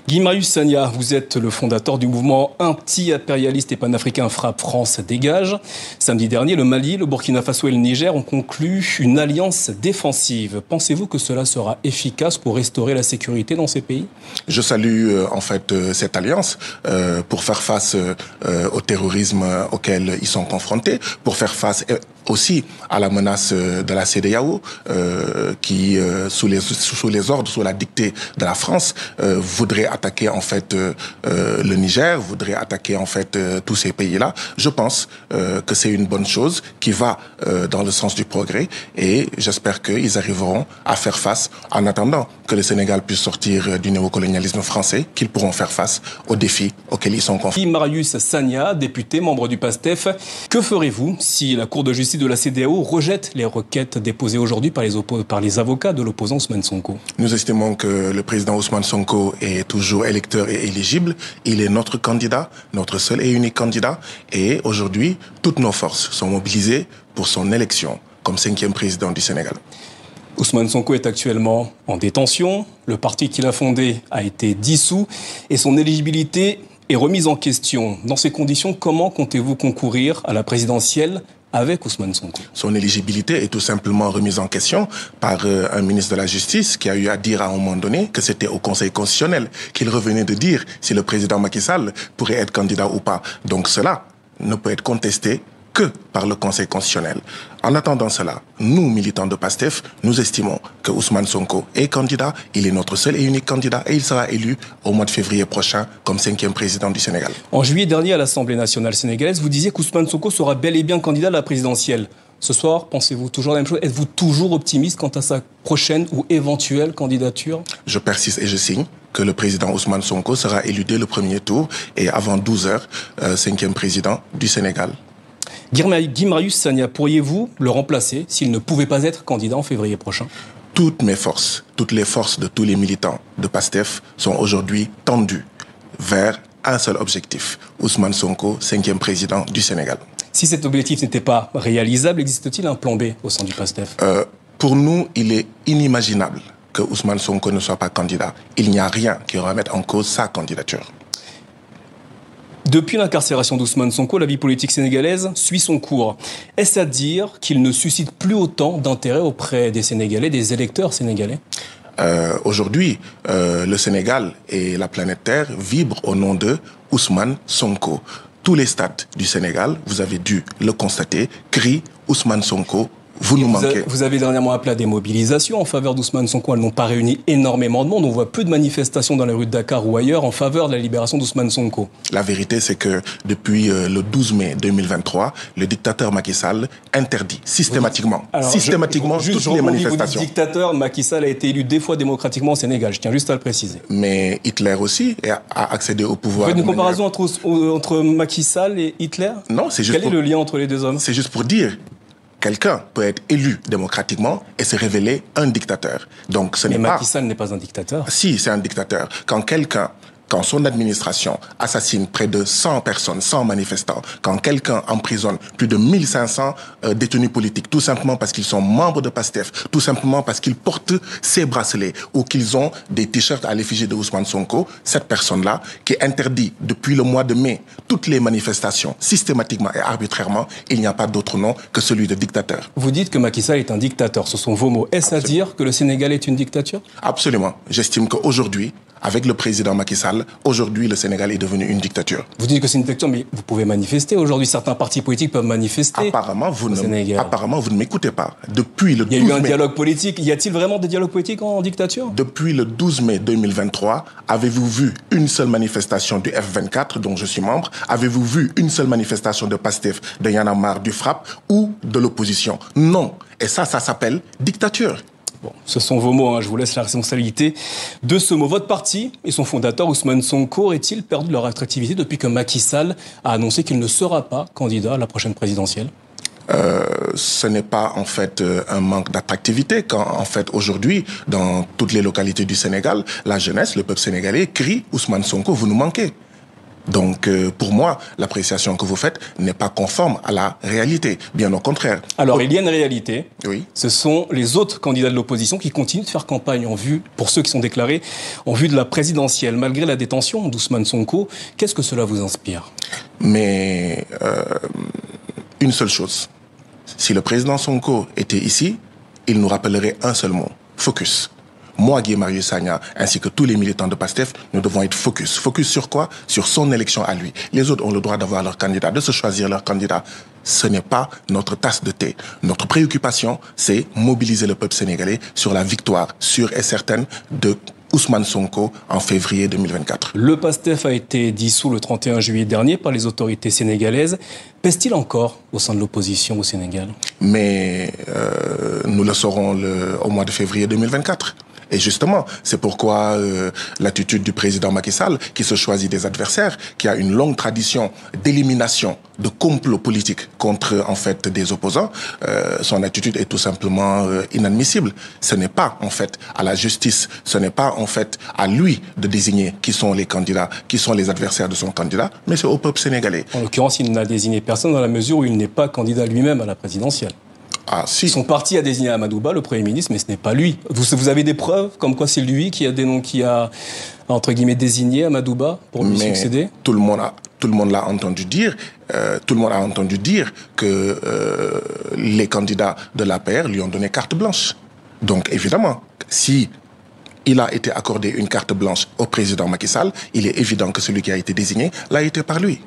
Guy Marius Sagna, vous êtes le fondateur du mouvement anti-impérialiste et panafricain Frappe France Dégage. Samedi dernier, le Mali, le Burkina Faso et le Niger ont conclu une alliance défensive. Pensez-vous que cela sera efficace pour restaurer la sécurité dans ces pays? Je salue cette alliance pour faire face au terrorisme auquel ils sont confrontés, pour faire face aussi à la menace de la CEDEAO qui, sous les ordres, sous la dictée de la France, voudrait attaquer le Niger, voudrait attaquer tous ces pays-là. Je pense que c'est une bonne chose qui va dans le sens du progrès et j'espère qu'ils arriveront à faire face en attendant que le Sénégal puisse sortir du néocolonialisme français, qu'ils pourront faire face aux défis auxquels ils sont confrontés. Guy Marius Sagna, député, membre du PASTEF, que ferez-vous si la Cour de justice de la CEDEAO rejette les requêtes déposées aujourd'hui par les avocats de l'opposant Ousmane Sonko? Nous estimons que le président Ousmane Sonko est toujours électeur et éligible. Il est notre candidat, notre seul et unique candidat. Et aujourd'hui, toutes nos forces sont mobilisées pour son élection comme 5e président du Sénégal. Ousmane Sonko est actuellement en détention. Le parti qu'il a fondé a été dissous et son éligibilité est remise en question. Dans ces conditions, comment comptez-vous concourir à la présidentielle avec Ousmane Sonko? Son éligibilité est tout simplement remise en question par un ministre de la Justice qui a eu à dire à un moment donné que c'était au Conseil constitutionnel qu'il revenait de dire si le président Macky Sall pourrait être candidat ou pas. Donc cela ne peut être contesté que par le Conseil constitutionnel. En attendant cela, nous, militants de PASTEF, nous estimons que Ousmane Sonko est candidat, il est notre seul et unique candidat et il sera élu au mois de février prochain comme 5e président du Sénégal. En juillet dernier, à l'Assemblée nationale sénégalaise, vous disiez qu'Ousmane Sonko sera bel et bien candidat à la présidentielle. Ce soir, pensez-vous toujours la même chose? Êtes-vous toujours optimiste quant à sa prochaine ou éventuelle candidature? Je persiste et je signe que le président Ousmane Sonko sera élu dès le premier tour et avant 12 heures, 5e président du Sénégal. Guy Marius Sagna, pourriez-vous le remplacer s'il ne pouvait pas être candidat en février prochain? Toutes mes forces, toutes les forces de tous les militants de PASTEF sont aujourd'hui tendues vers un seul objectif. Ousmane Sonko, 5e président du Sénégal. Si cet objectif n'était pas réalisable, existe-t-il un plan B au sein du PASTEF? Pour nous, il est inimaginable que Ousmane Sonko ne soit pas candidat. Il n'y a rien qui remette en cause sa candidature. Depuis l'incarcération d'Ousmane Sonko, la vie politique sénégalaise suit son cours. Est-ce à dire qu'il ne suscite plus autant d'intérêt auprès des Sénégalais, des électeurs sénégalais? Aujourd'hui, le Sénégal et la planète Terre vibrent au nom de Ousmane Sonko. Tous les stades du Sénégal, vous avez dû le constater, crient Ousmane Sonko. Vous avez dernièrement appelé à des mobilisations en faveur d'Ousmane Sonko. Elles n'ont pas réuni énormément de monde. On voit peu de manifestations dans les rues de Dakar ou ailleurs en faveur de la libération d'Ousmane Sonko. La vérité, c'est que depuis le 12 mai 2023, le dictateur Macky Sall interdit systématiquement toutes les manifestations. Vous dites dictateur, Macky Sall a été élu des fois démocratiquement au Sénégal. Je tiens juste à le préciser. Mais Hitler aussi a accédé au pouvoir. Vous faites une comparaison entre Macky Sall et Hitler? Non, c'est juste. Quel est le lien entre les deux hommes? C'est juste pour dire. Quelqu'un peut être élu démocratiquement et se révéler un dictateur. Donc, ce n'est pas... Mais Macky Sall n'est pas un dictateur. Si, c'est un dictateur. Quand son administration assassine près de 100 personnes, 100 manifestants, quand quelqu'un emprisonne plus de 1500 détenus politiques, tout simplement parce qu'ils sont membres de PASTEF, tout simplement parce qu'ils portent ces bracelets ou qu'ils ont des t-shirts à l'effigie de Ousmane Sonko, cette personne-là, qui interdit depuis le mois de mai toutes les manifestations, systématiquement et arbitrairement, il n'y a pas d'autre nom que celui de dictateur. Vous dites que Macky Sall est un dictateur, ce sont vos mots. Est-ce à dire que le Sénégal est une dictature? Absolument. J'estime qu'aujourd'hui, avec le président Macky Sall, aujourd'hui, le Sénégal est devenu une dictature. Vous dites que c'est une dictature, mais vous pouvez manifester. Aujourd'hui, certains partis politiques peuvent manifester. Apparemment, vous ne m'écoutez pas. Depuis le 12 mai... Il y a eu un dialogue politique. Y a-t-il vraiment des dialogues politiques en dictature? Depuis le 12 mai 2023, avez-vous vu une seule manifestation du F24, dont je suis membre? Avez-vous vu une seule manifestation de PASTEF, de Y'en a marre, du Frappe ou de l'opposition? Non. Et ça s'appelle dictature. Bon, ce sont vos mots, je vous laisse la responsabilité de ce mot. Votre parti et son fondateur, Ousmane Sonko, auraient-ils perdu leur attractivité depuis que Macky Sall a annoncé qu'il ne sera pas candidat à la prochaine présidentielle? Ce n'est pas en fait un manque d'attractivité quand en fait aujourd'hui dans toutes les localités du Sénégal, la jeunesse, le peuple sénégalais crie Ousmane Sonko, vous nous manquez. Donc, pour moi, l'appréciation que vous faites n'est pas conforme à la réalité. Bien au contraire. Alors, il y a une réalité. Oui. Ce sont les autres candidats de l'opposition qui continuent de faire campagne en vue, pour ceux qui sont déclarés, en vue de la présidentielle. Malgré la détention d'Ousmane Sonko, qu'est-ce que cela vous inspire? Mais une seule chose. Si le président Sonko était ici, il nous rappellerait un seul mot. Focus. Moi, Guy Marius Sagna, ainsi que tous les militants de PASTEF, nous devons être focus. Focus sur quoi? Sur son élection à lui. Les autres ont le droit d'avoir leur candidat, de se choisir leur candidat. Ce n'est pas notre tasse de thé. Notre préoccupation, c'est mobiliser le peuple sénégalais sur la victoire sûre et certaine de Ousmane Sonko en février 2024. Le PASTEF a été dissous le 31 juillet dernier par les autorités sénégalaises. Pèse-t-il encore au sein de l'opposition au Sénégal? Mais nous le saurons au mois de février 2024. Et justement, c'est pourquoi l'attitude du président Macky Sall, qui se choisit des adversaires, qui a une longue tradition d'élimination, de complot politique contre en fait des opposants, son attitude est tout simplement inadmissible. Ce n'est pas en fait à la justice, ce n'est pas en fait à lui de désigner qui sont les candidats, qui sont les adversaires de son candidat, mais c'est au peuple sénégalais. En l'occurrence, il n'a désigné personne dans la mesure où il n'est pas candidat lui-même à la présidentielle. Ah, si. Son parti a désigné Amadouba, le Premier ministre, mais ce n'est pas lui. Vous avez des preuves comme quoi c'est lui qui a entre guillemets désigné Amadouba pour lui succéder? Tout le monde l'a entendu dire. Tout le monde a entendu dire que les candidats de l'APR lui ont donné carte blanche. Donc évidemment, si il a été accordé une carte blanche au président Macky Sall, il est évident que celui qui a été désigné l'a été par lui.